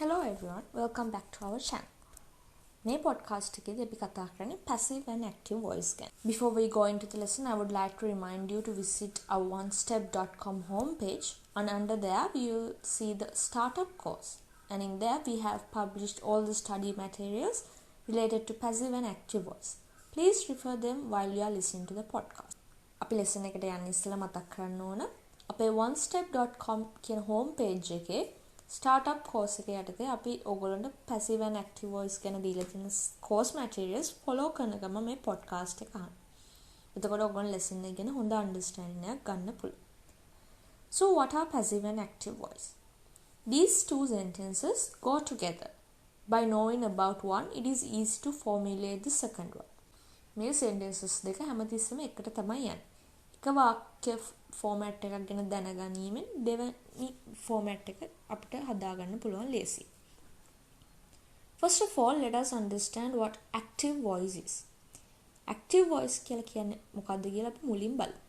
Hello everyone, welcome back to our channel. මේ podcast එකේදී අපි කතා කරන්නේ passive and active voice ගැන. Before we go into the lesson, I would like to remind you to visit our onestep.com homepage, and under there you'll see the startup course. And in there we have published all the study materials related to passive and active voice. Please refer them while you are listening to the podcast. අපි lesson එකට යන්න ඉස්සෙල්ලා මතක් කරන්න ඕන අපේ onestep.com කියන homepage එකේ startup course එක යටතේ අපි ඔයගොල්ලන්ට passive and active voice ගැන දීලා තියෙන course materials follow කරන ගම මේ podcast එක අහන්න. එතකොට ඔයගොල්ලෝ lesson එක ගැන හොඳ understanding එකක් ගන්න පුළුවන්. So what are passive and active voice? These two sentences go together. By knowing about one, it is easy to formulate the second one. මේ sentences දෙක හැමතිස්සෙම එකට තමයි යන්නේ. එක වාක්‍ය format එකක් ගැන දැනගැනීමෙන් දෙවෙනි format එක අපිට හදාගන්න පුළුවන් ලේසි. First of all, let us understand what active voice is. Active voice කියලා කියන්නේ මොකක්ද කියලා අපි මුලින් බලමු.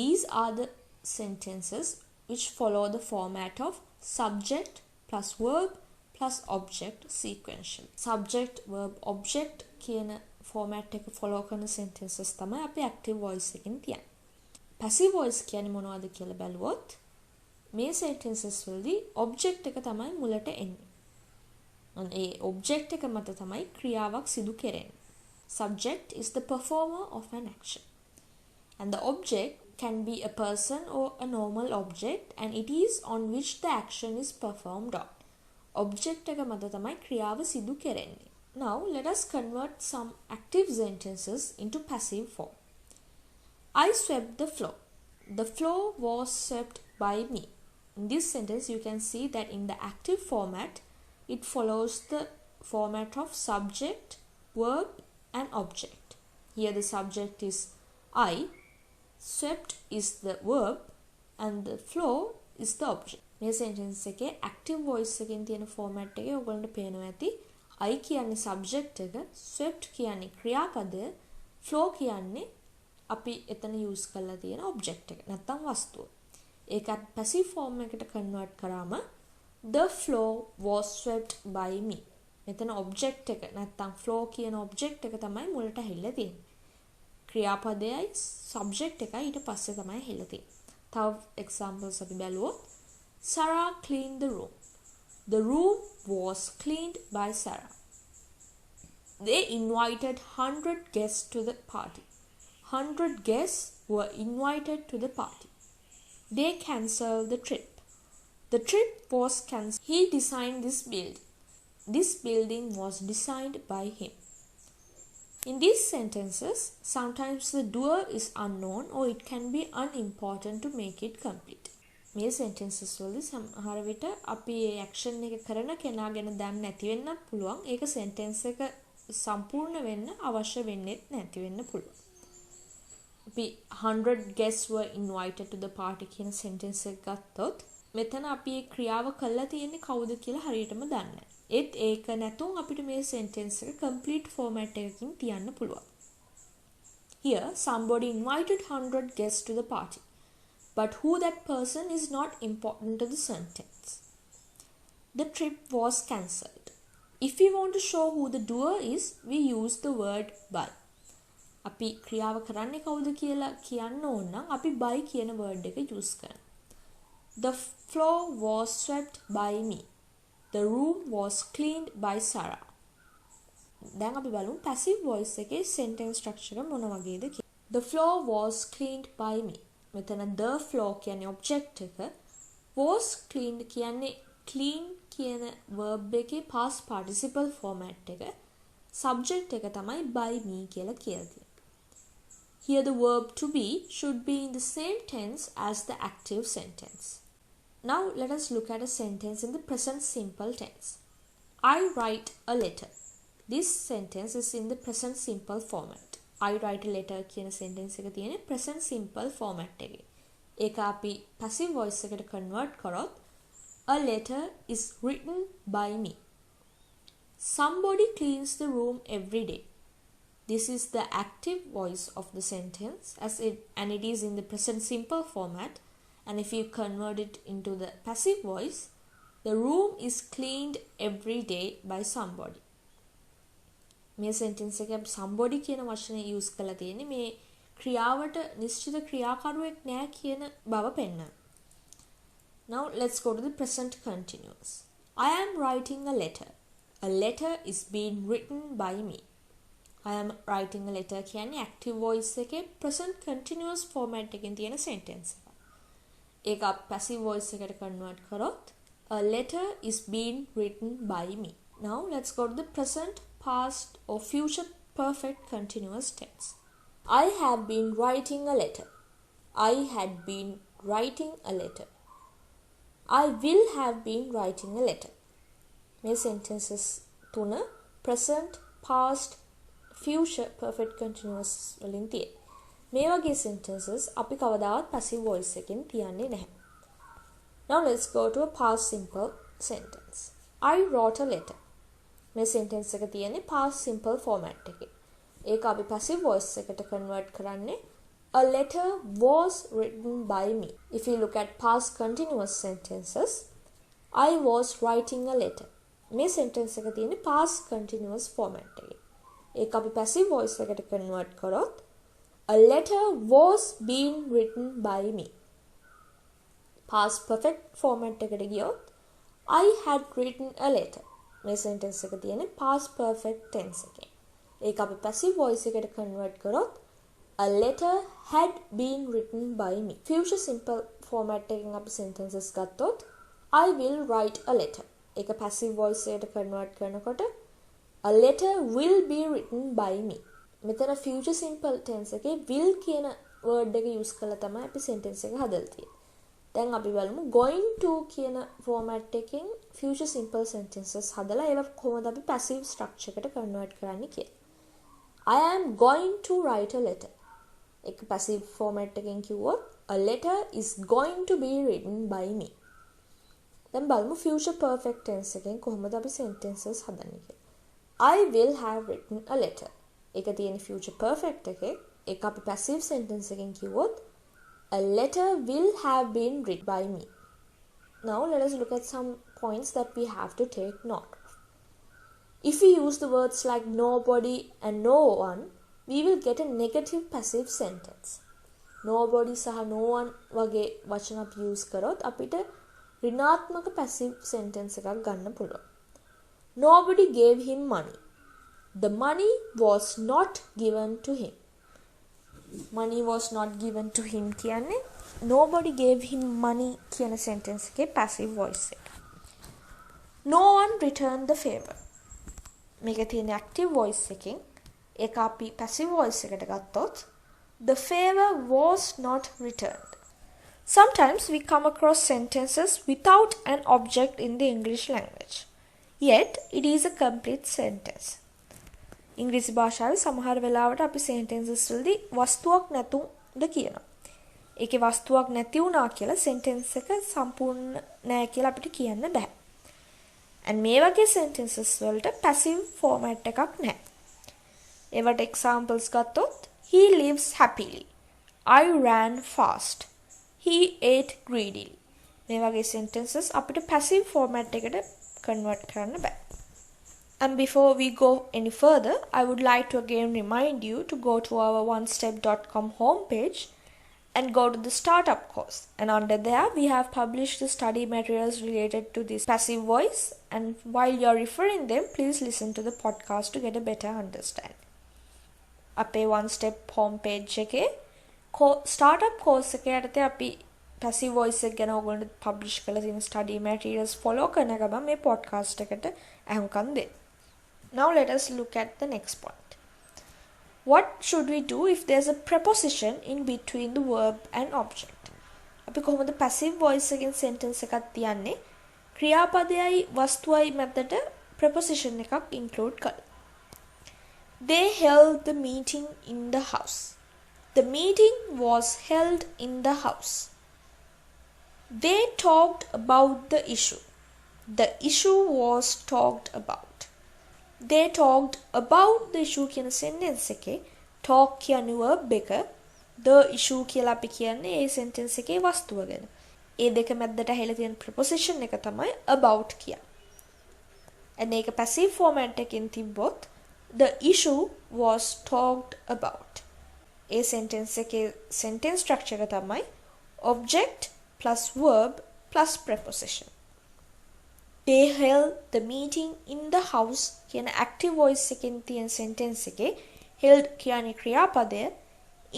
These are the sentences which follow the format of subject plus verb plus object sequential. Subject, verb, object කියන format එක follow කරන sentences තමයි අපි active voice එකකින් තියන්නේ. Passive voice කියන්නේ මොනවද කියලා බැලුවොත් මේ sentences වලදී object එක තමයි මුලට එන්නේ. ඒ object එක මත තමයි ක්‍රියාවක් සිදු කෙරෙන්නේ. Subject is the performer of an action. And the object can be a person or a normal object, and it is on which the action is performed on. Object එක මත තමයි ක්‍රියාව සිදු කෙරෙන්නේ. Now let us convert some active sentences into passive form. I swept the floor. The floor was swept by me. In this sentence, you can see that in the active format, it follows the format of subject, verb, and object. Here the subject is I, swept is the verb, and the floor is the object. මේ sentence එකේ active voice එකෙන් තියෙන format එකේ ඔයගොල්ලන්ට පේනවා ඇති I කියන්නේ subject එක, swept කියන්නේ ක්‍රියාපදය, floor කියන්නේ අපි එතන use කරලා තියෙන object එක නැත්නම් වස්තුව. ඒකත් passive form එකට convert කරාම the floor was swept by me. මෙතන object එක නැත්නම් floor කියන object එක තමයි මුලට ඇහිලා තියෙන්නේ. ක්‍රියාපදයයි subject එකයි ඊට පස්සේ තමයි ඇහිලා තියෙන්නේ. තව examples අපි බැලුවොත් Sarah cleaned the room. The room was cleaned by Sarah. They invited 100 guests to the party. 100 guests were invited to the party. They cancelled the trip. The trip was cancelled. He designed this building. This building was designed by him. In these sentences, sometimes the doer is unknown or it can be unimportant to make it complete. මේ sentences වලදී සමහර විට අපි ඒ action එක කරන කෙනා ගැන දන්නේ නැති වෙන්නත් පුළුවන්. ඒක sentence එක සම්පූර්ණ වෙන්න අවශ්‍ය වෙන්නේත් නැති වෙන්න පුළුවන්. අපි 100 guests were invited to the party කියන sentence එක ගත්තොත් මෙතන අපි ඒ ක්‍රියාව කළා තියෙන්නේ කවුද කියලා හරියටම දන්නේ නැහැ. ඒත් ඒක නැතුව අපිට මේ sentence එක complete format එකකින් තියන්න පුළුවන්. Here somebody invited 100 guests to the party. But who that person is not important to the sentence. The trip was cancelled. If we want to show who the doer is, we use the word by. අපි ක්‍රියාව කරන්නේ කවුද කියලා කියන්න ඕන නම් අපි by කියන word එක use කරනවා. The floor was swept by me. The room was cleaned by Sarah. දැන් අපි බලමු passive voice එකේ sentence structure මොන වගේද කියලා. The floor was cleaned by me. මෙතන the floor කියන්නේ object එක, was cleaned කියන්නේ clean කියන verb එකේ past participle format එක, subject එක තමයි by me කියලා කියලා තියෙනවා. Here the verb to be should be in the same tense as the active sentence. Now let us look at a sentence in the present simple tense. I write a letter. This sentence is in the present simple format. I write a letter කියන sentence එක තියෙන්නේ present simple format එකේ. ඒක අපි passive voice එකට convert කරොත් a letter is written by me. Somebody cleans the room every day. This is the active voice of the sentence and it is in the present simple format, and if you convert it into the passive voice, The room is cleaned every day by somebody. මේ sentence එකේ somebody කියන වචනේ use කරලා තියෙන්නේ මේ ක්‍රියාවට නිශ්චිත ක්‍රියාකරුවෙක් නෑ කියන බව පෙන්නන. Now let's go to the present continuous. I am writing a letter. A letter is being written by me. I am writing a letter කියන්නේ active voice එකේ present continuous format එකෙන් තියෙන sentence එක. ඒක passive voice එකට convert කරොත් a letter is being written by me. Now let's go to the present, past or future perfect continuous tense. I have been writing a letter. I had been writing a letter. I will have been writing a letter. මේ sentences තුන present, past, future perfect continuous වලින් තියෙන. මේ වගේ sentences අපි කවදාවත් passive voice එකෙන් තියන්නේ නැහැ. Now let's go to a past simple sentence. I wrote a letter. මේ sentence එක තියෙන්නේ past simple format එකේ. ඒක අපි passive voice එකට convert කරන්නේ a letter was written by me. If you look at past continuous sentences, I was writing a letter. මේ sentence එක තියෙන්නේ past continuous format එකේ. ඒක අපි passive voice එකට convert කරොත් a letter was being written by me. Past perfect format එකට ගියොත් I had written a letter. මේ sentence එක තියෙන්නේ past perfect tense එකේ. ඒක අපි passive voice එකට convert කරොත් a letter had been written by me. Future simple format එකෙන් අපි sentences ගත්තොත් I will write a letter. ඒක passive voice එකට convert කරනකොට a letter will be written by me. මෙතන future simple tense එකේ will කියන word එක use කරලා තමයි අපි sentence එක හදලා තියෙන්නේ. දැන් අපි බලමු going to කියන format එකෙන් future simple sentences හදලා ඒවා කොහොමද අපි passive structure එකට convert කරන්නේ කියලා. I am going to write a letter. ඒක passive format එකෙන් කිව්වොත් a letter is going to be written by me. දැන් බලමු future perfect tense එකෙන් කොහොමද අපි sentences හදන්නේ කියලා. I will have written a letter. ඒක තියෙන future perfect එකේ ඒක අපි passive sentence එකෙන් කිව්වොත් a letter will have been written by me. Now let us look at some points that we have to take note of. If we use the words like nobody and no one, we will get a negative passive sentence. Nobody සහ no one වගේ වචන අපි use කරොත් අපිට ඍණාත්මක passive sentence එකක් ගන්න පුළුවන්. Nobody gave him money. The money was not given to him. Money was not given to him කියන්නේ nobody gave him money කියන sentence එකේ passive voice එක. No one returned the favor. මේක තියෙන active voice එකෙන් ඒක අපි passive voice එකට ගත්තොත් the favor was not returned. Sometimes we come across sentences without an object in the English language. Yet it is a complete sentence. ඉංග්‍රීසි භාෂාවේ සමහර වෙලාවට අපි sentences වලදී වස්තුවක් නැතුද කියනවා. ඒකේ වස්තුවක් නැති වුණා කියලා sentence එක සම්පූර්ණ නෑ කියලා අපිට කියන්න බෑ. and මේ වගේ sentences වලට passive format එකක් නැහැ. ඒවට examples ගත්තොත් he lives happily. I ran fast. He ate greedily. මේ වගේ sentences අපිට passive format එකට convert කරන්න බෑ. And before we go any further, I would like to again remind you to go to our onestep.com homepage and go to the startup course. And under there, we have published the study materials related to this passive voice. And while you're referring them, please listen to the podcast to get a better understanding. අපේ one step homepage එකේ startup course එකේ යටතේ අපි passive voice එක ගැන ඔයගොල්ලන්ට publish කරලා තියෙන study materials follow කරන ගමන් මේ podcast එකට අහුම්කම් දෙන්න. Now let us look at the next point. What should we do if there's a preposition in between the verb and object? අපි කොහොමද passive voice එකෙන් sentence එකක් තියන්නේ? ක්‍රියාපදයයි වස්තුවයි මැදට preposition එකක් include කරලා. They held the meeting in the house. The meeting was held in the house. They talked about the issue. The issue was talked about. They talked about the issue කියන sentence එකේ talk කියන verb එක the issue කියලා අපි කියන්නේ ඒ sentence එකේ වස්තුව ගැන. ඒ දෙක මැද්දට ඇහිලා තියෙන preposition එක තමයි about කියන්නේ. and ඒක passive format එකකින් තිබ්බොත් the issue was talked about. A sentence එකේ sentence structure එක තමයි object plus verb plus preposition. They held the meeting in the house කියන active voice එකෙන් තියෙන sentence එකේ held කියන්නේ ක්‍රියාපදය,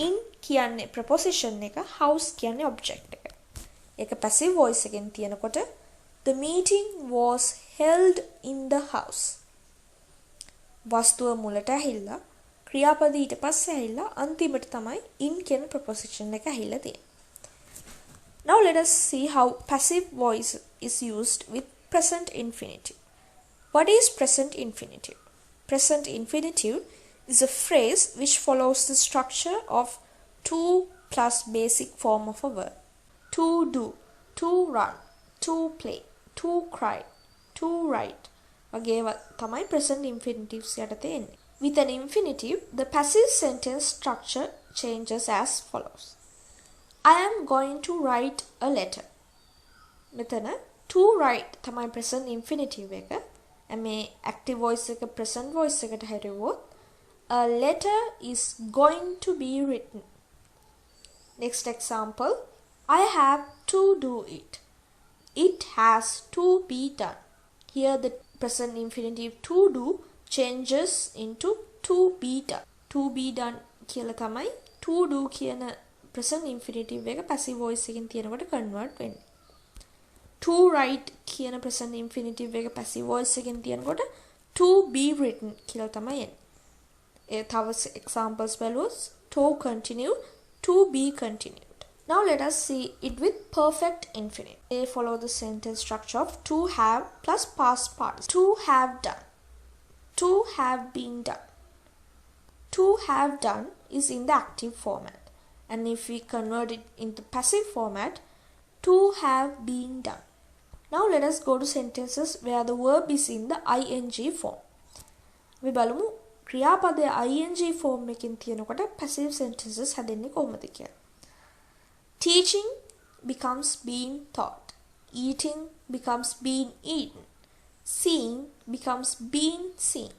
in කියන්නේ preposition එක, house කියන්නේ object එක. ඒක passive voice එකෙන් තියෙනකොට the meeting was held in the house. වස්තුව මුලට ඇහිලා ක්‍රියාපද ඊට පස්සේ ඇහිලා අන්තිමට තමයි in කියන preposition එක ඇහිලා තියෙන්නේ. Now let us see how passive voice is used with present infinitive. What is present infinitive? Present infinitive is a phrase which follows the structure of to plus basic form of a verb. To do, to run, to play, to cry, to write. වගේ තමයි present infinitives යටතේ එන්නේ. With an infinitive, the passive sentence structure changes as follows. I am going to write a letter. මෙතන to write තමයි present infinitive එක. මේ active voice එක present voice එකට හැරෙවුවොත් a letter is going to be written. Next example, I have to do it. It has to be done. Here the present infinitive to do changes into to be done. To be done කියලා තමයි to do කියන present infinitive එක passive voice එකකින් තියෙනකොට convert වෙන්නේ. To write කියන present infinitive එක passive voice එකකින් තියෙනකොට to be written කියලා තමයි එන්නේ. ඒ තව examples බලුවොත් to continue, to be continued. Now let us see it with perfect infinitive. They follow the sentence structure of to have plus past participle. To have done. To have been done. To have done is in the active format. And if we convert it into passive format, to have been done. Now let us go to sentences where the verb is in the ing form. We බලමු ක්‍රියාපදයේ ing form එකකින් තියෙනකොට passive sentences හැදෙන්නේ කොහොමද කියලා. Teaching becomes being taught. Eating becomes being eaten. Seeing becomes being seen.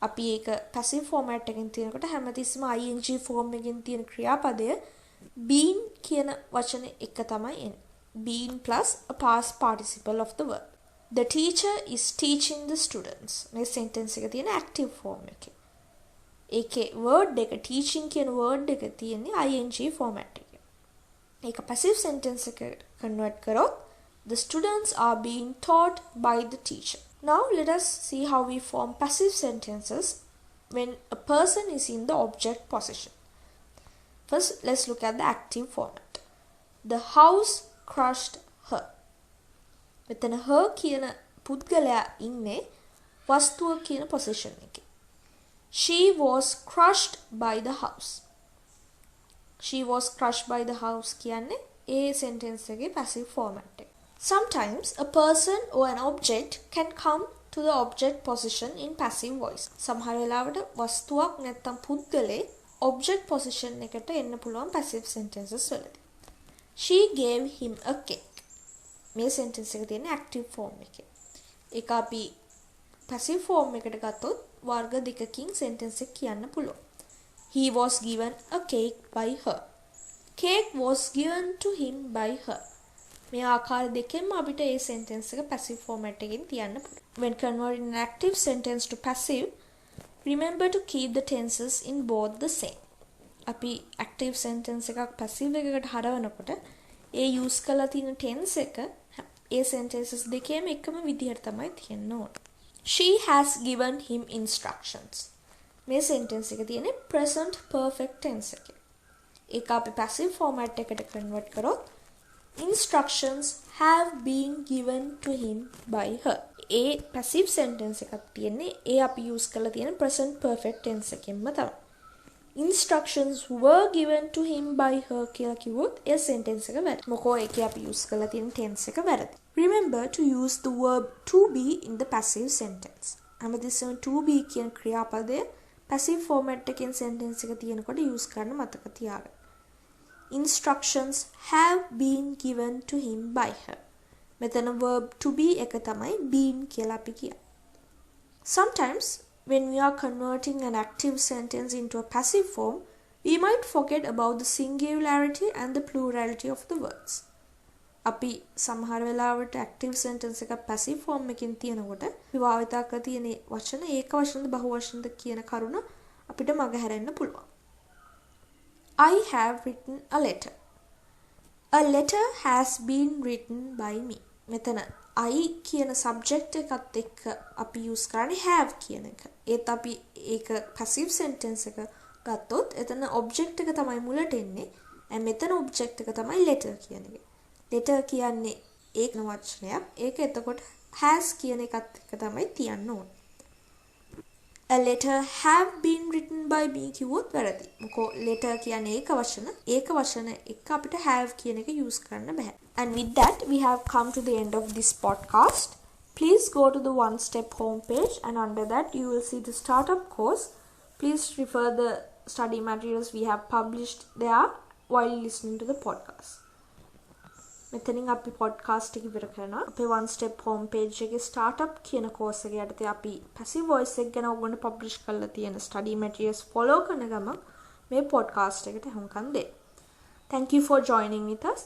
අපි ඒක passive format එකකින් තියෙනකොට හැමතිස්සෙම ing form එකකින් තියෙන ක්‍රියාපදය been කියන වචනේ එක තමයි එන්නේ. Been plus a past participle of the verb. The teacher is teaching the students. මේ sentence එක තියෙන active form එකේ. ඒකේ word එක teaching කියන word එක තියෙන්නේ ing format එකේ. ඒක passive sentence එකට convert කරොත් the students are being taught by the teacher. Now let us see how we form passive sentences when a person is in the object position. First, let's look at the active format. The house crushed her. මෙතන her කියන පුද්ගලයා ඉන්නේ වස්තුව කියන position එකේ. She was crushed by the house. She was crushed by the house කියන්නේ ඒ sentence එකේ passive format එක. Sometimes a person or an object can come to the object position in passive voice. සමහර වෙලාවට වස්තුවක් නැත්නම් පුද්ගලේ object position එකට එන්න පුළුවන් passive sentences වලදී. She gave him a cake. මේ sentence එක තියෙන active form එකේ. ඒක අපි passive form එකට ගත්තොත් වර්ග දෙකකින් sentence එක කියන්න පුළුවන්. He was given a cake by her. Cake was given to him by her. මේ ආකාර දෙකෙන්ම අපිට ඒ sentence එක passive format එකකින් තියන්න පුළුවන්. When converting an active sentence to passive, remember to keep the tenses in both the same. අපි active sentence එකක් passive එකකට හරවනකොට ඒ use කරලා තියෙන tense එක ඒ sentences දෙකේම එකම විදිහට තමයි තියෙන්න ඕන. She has given him instructions. මේ sentence එක තියෙන්නේ present perfect tense එකේ. ඒක අපි passive format එකට convert කරොත් instructions have been given to him by her. A passive sentence එකක් තියෙන්නේ ඒ අපි use කරලා තියෙන present perfect tense එකෙන්ම තමයි. Instructions were given to him by her කියලා කිව්වොත් ඒ sentence එක වැරදි. මොකෝ ඒකේ අපි use කරලා තියෙන tense එක වැරදි. Remember to use the verb to be in the passive sentence. හැමතිස්සෙම to be කියන ක්‍රියාපදය passive format එකෙන් sentence එක තියෙනකොට use කරන්න මතක තියාගන්න. instructions have been given to him by her. මෙතන verb to be එක තමයි been කියලා අපි කියන්නේ. Sometimes when we are converting an active sentence into a passive form, we might forget about the singularity and the plurality of the words. අපි සමහර වෙලාවට active sentence එක passive form එකකින් තියනකොට විභාවිතා කරලා තියෙන වචන ඒක වචනද බහු වචනද කියන කරුණ අපිට මගහැරෙන්න පුළුවන්. I have written a letter. A letter has been written by me. මෙතන I කියන subject එකත් එක්ක අපි use කරන්නේ have කියන එක. ඒත් අපි ඒක passive sentence එක ගත්තොත් එතන object එක තමයි මුලට එන්නේ. මෙතන object එක තමයි letter කියන එක. letter කියන්නේ ඒක වචනයක්. ඒක එතකොට has කියන එකත් එක්ක තමයි තියන්න ඕන. A letter have been written by me කිව්වොත් වැරදි. මොකෝ letter කියන්නේ ඒක වචන. ඒක වචන එක්ක අපිට have කියන එක use කරන්න බෑ. And with that we have come to the end of this podcast. Please go to the One Step homepage and under that you will see the startup course. Please refer the study materials we have published there while listening to the podcast. මෙතනින් අපි podcast එක ඉවර කරනවා. අපේ One Step homepage එකේ startup කියන course එක යටතේ අපි passive voice එක ගැන ඔයගොල්ලන්ට publish කරලා තියෙන study materials follow කරන ගමන් මේ podcast එකට හුම්කම් දෙන්න. Thank you for joining with us.